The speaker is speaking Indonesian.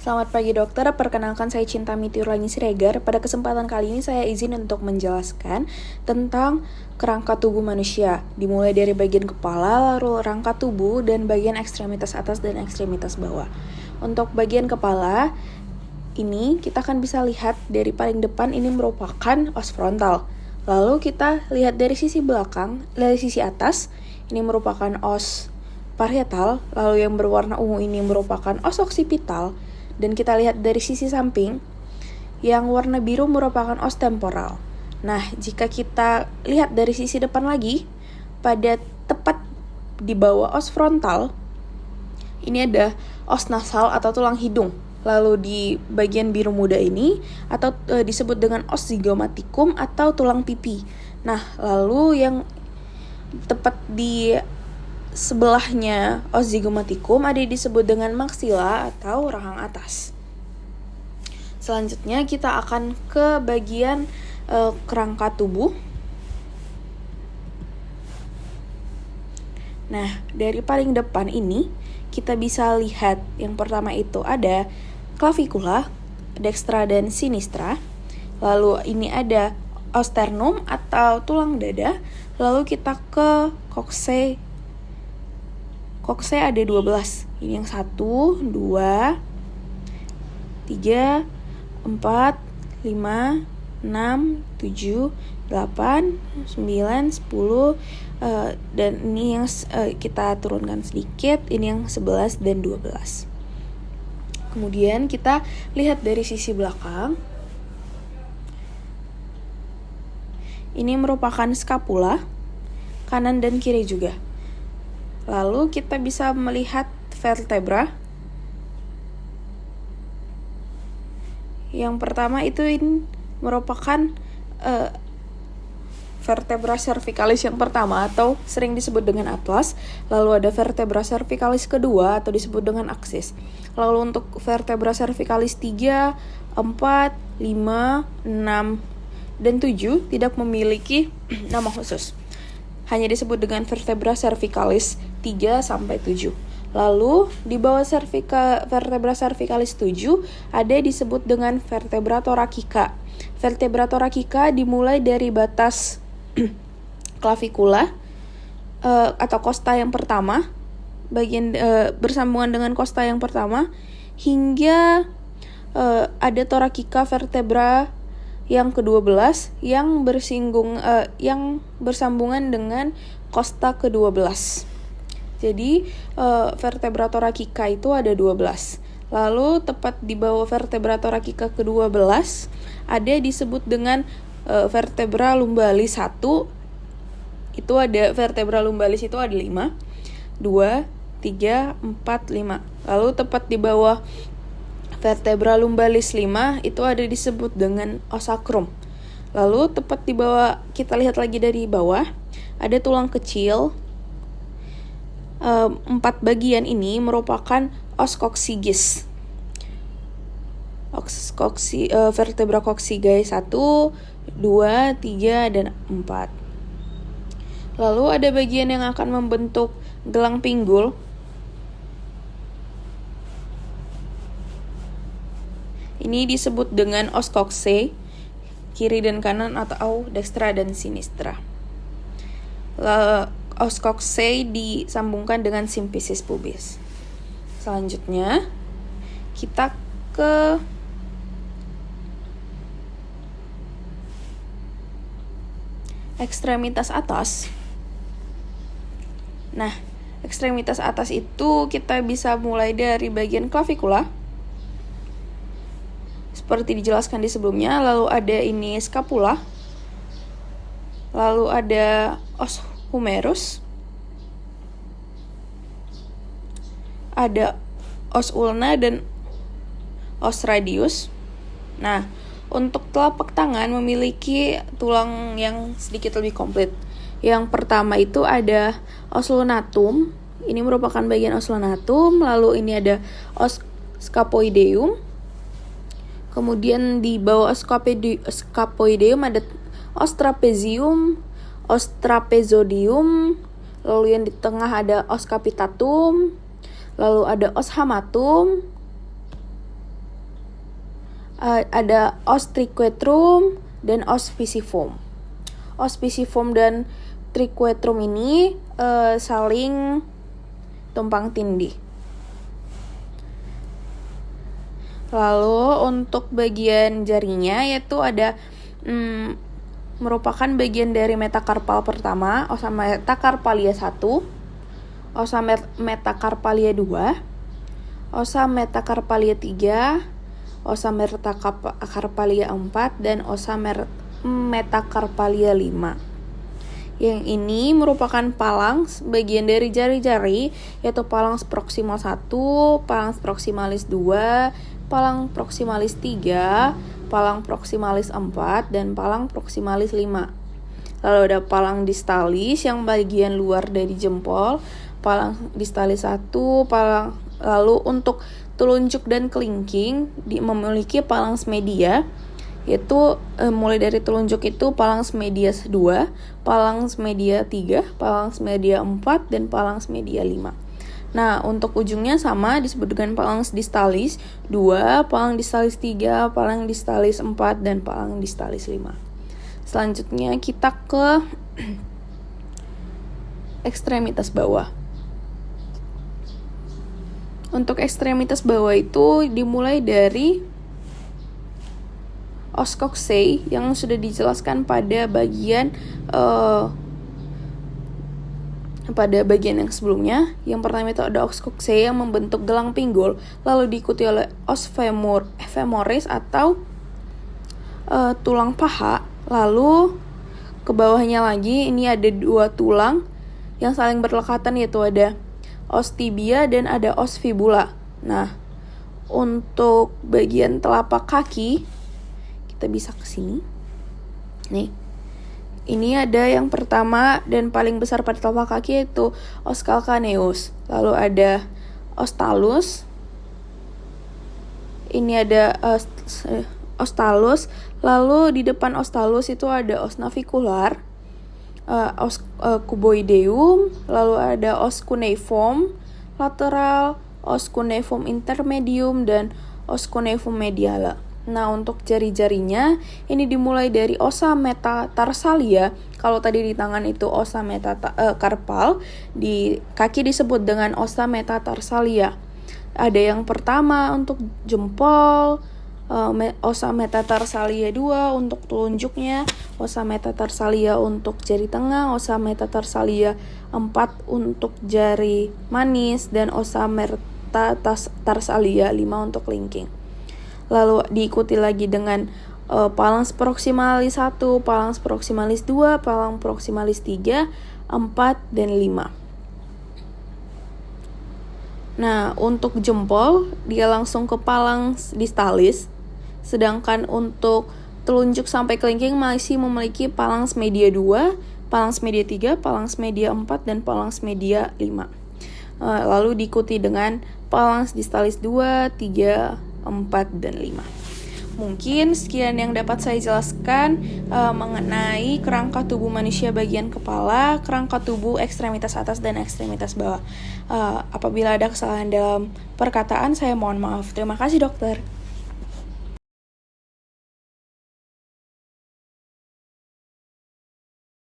Selamat pagi dokter, perkenalkan saya Cinta Mitiurlangi Siregar. Pada kesempatan kali ini saya izin untuk menjelaskan tentang kerangka tubuh manusia. Dimulai dari bagian kepala, lalu rangka tubuh, dan bagian ekstremitas atas dan ekstremitas bawah. Untuk bagian kepala, ini kita akan bisa lihat dari paling depan ini merupakan os frontal. Lalu kita lihat dari sisi belakang, dari sisi atas, ini merupakan os parietal, lalu yang berwarna ungu ini merupakan os occipital, dan kita lihat dari sisi samping, yang warna biru merupakan os temporal. Nah, jika kita lihat dari sisi depan lagi, pada tepat di bawah os frontal, ini ada os nasal atau tulang hidung. Lalu di bagian biru muda ini atau disebut dengan os zygomatikum atau tulang pipi. Nah, lalu yang tepat di sebelahnya os zygomatikum ada disebut dengan maksila atau rahang atas. Selanjutnya kita akan ke bagian kerangka tubuh. Nah, dari paling depan ini kita bisa lihat yang pertama itu ada clavicula, dextra dan sinistra. Lalu ini ada os sternum atau tulang dada. Lalu kita ke coxae. Coxae ada 12. Ini yang 1, 2, 3, 4, 5, 6, 7, 8, 9, 10, dan ini yang kita turunkan sedikit, ini yang 11 dan 12. Kemudian kita lihat dari sisi belakang. Ini merupakan scapula, kanan dan kiri juga. Lalu kita bisa melihat vertebra. Yang pertama itu ini merupakan vertebra cervicalis yang pertama atau sering disebut dengan atlas. Lalu ada vertebra cervicalis kedua atau disebut dengan aksis. Lalu untuk vertebra cervicalis 3, 4, 5, 6, dan 7 tidak memiliki nama khusus. Hanya disebut dengan vertebra cervicalis 3 sampai 7. Lalu di bawah vertebra cervicalis 7 ada disebut dengan vertebra thoracica. Vertebra thoracica dimulai dari batas clavicula atau costa yang pertama, bagian bersambungan dengan costa yang pertama hingga ada thoracica vertebra yang ke-12 yang bersambungan dengan costa ke-12. Jadi vertebra thoracica itu ada 12. Lalu tepat di bawah vertebra thoracica ke-12 ada disebut dengan vertebra lumbalis 1. Itu ada vertebra lumbalis itu ada 5. 2, 3, 4, 5. Lalu tepat di bawah vertebra lumbalis 5 itu ada disebut dengan os sacrum. Lalu tepat di bawah, kita lihat lagi dari bawah, ada tulang kecil. 4 bagian ini merupakan os coccygis. Vertebra coccygis 1, 2, 3, dan 4. Lalu ada bagian yang akan membentuk gelang pinggul. Ini disebut dengan os coxae, kiri dan kanan atau dextra dan sinistra. Os coxae disambungkan dengan symphysis pubis. Selanjutnya, kita ke ekstremitas atas. Nah, ekstremitas atas itu kita bisa mulai dari bagian clavicula, seperti dijelaskan di sebelumnya. Lalu ada ini scapula. Lalu ada os humerus. Ada os ulna dan os radius. Nah, untuk telapak tangan memiliki tulang yang sedikit lebih komplit. Yang pertama itu ada os lunatum. Ini merupakan bagian os lunatum. Lalu ini ada os scapoideum. Kemudian di bawah scapoideum ada os trapezium, os trapezodium. Lalu yang di tengah ada os capitatum. Lalu ada os hamatum. ada os triquetrum dan os pisiform. Os pisiform dan triquetrum ini saling tumpang tindih. Lalu untuk bagian jarinya yaitu ada merupakan bagian dari metakarpal pertama, osa metakarpalia 1, osa metakarpalia 2, osa metakarpalia 3, osa metakarpalia 4, dan osa metakarpalia 5. Yang ini merupakan palangs bagian dari jari-jari, yaitu palangs proximal 1, palangs proximalis 2, palang proximalis 3, palang proximalis 4, dan palang proximalis 5. Lalu ada palang distalis yang bagian luar dari jempol, palang distalis 1, lalu untuk telunjuk dan kelingking memiliki palangs media, yaitu mulai dari telunjuk itu palangs media 2, palangs media 3, palangs media 4, dan palangs media 5. Nah, untuk ujungnya sama disebut dengan palangs distalis 2, palang distalis 3, palang distalis 4, dan palang distalis 5. Selanjutnya kita ke ekstremitas bawah. Untuk ekstremitas bawah itu dimulai dari os coxae yang sudah dijelaskan pada bagian yang sebelumnya. Yang pertama itu ada os coxae yang membentuk gelang pinggul, lalu diikuti oleh os femoris atau tulang paha. Lalu ke bawahnya lagi ini ada 2 tulang yang saling berdekatan, yaitu ada os tibia dan ada os fibula. Nah, untuk bagian telapak kaki kita bisa ke sini. Nih. Ini ada yang pertama dan paling besar pada telapak kaki yaitu os calcaneus. Lalu ada os talus. Ini ada os talus. Lalu di depan os talus itu ada os navicular, os cuboideum, lalu ada os cuneiform lateral, os cuneiform intermedium, dan os cuneiform mediala. Nah, untuk jari-jarinya ini dimulai dari osa metatarsalia. Kalau tadi di tangan itu osa metakarpal, di kaki disebut dengan osa metatarsalia. Ada yang pertama untuk jempol, osa metatarsalia 2 untuk telunjuknya, osa metatarsalia untuk jari tengah, osa metatarsalia 4 untuk jari manis, dan osa metatarsalia 5 untuk kelingking. Lalu diikuti lagi dengan palangs proximalis 1, palangs proximalis 2, palang proximalis 3, 4, dan 5. Nah, untuk jempol dia langsung ke palangs distalis, sedangkan untuk telunjuk sampai kelingking masih memiliki palangs media 2, palangs media 3, palangs media 4, dan palangs media 5. Lalu diikuti dengan palangs distalis 2, 3, 4, dan 5. Mungkin sekian yang dapat saya jelaskan mengenai kerangka tubuh manusia bagian kepala, kerangka tubuh ekstremitas atas dan ekstremitas bawah. Apabila ada kesalahan dalam perkataan, saya mohon maaf. Terima kasih, dokter.